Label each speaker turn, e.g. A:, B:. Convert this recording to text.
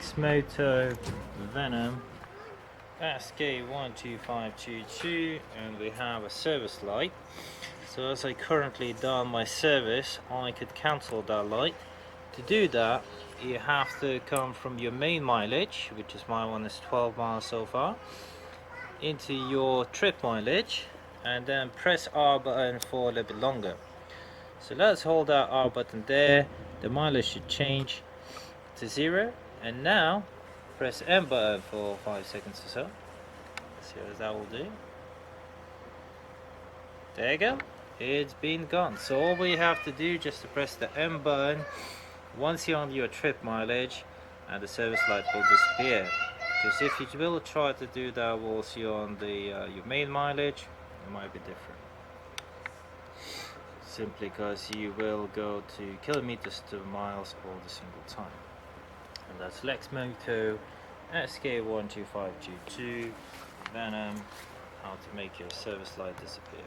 A: Lexmoto Venom SK125-22, and we have a service light. So as I currently done my service, I could cancel that light. To do that, you have to come from your main mileage, which is my one is 12 miles so far, into your trip mileage, and then press R button for a little bit longer. So let's hold that R button there. The mileage should change to 0, and now press M button for 5 seconds or so. Let's see what that will do. There you go, it's been gone. So all we have to do just to press the M button once you're on your trip mileage, and the service light will disappear. Because if you will try to do that whilst you're on your main mileage, it might be different. Simply because you will go to kilometers to miles all the single time. And that's Lexmoto SK125-22 Venom, how to make your service light disappear.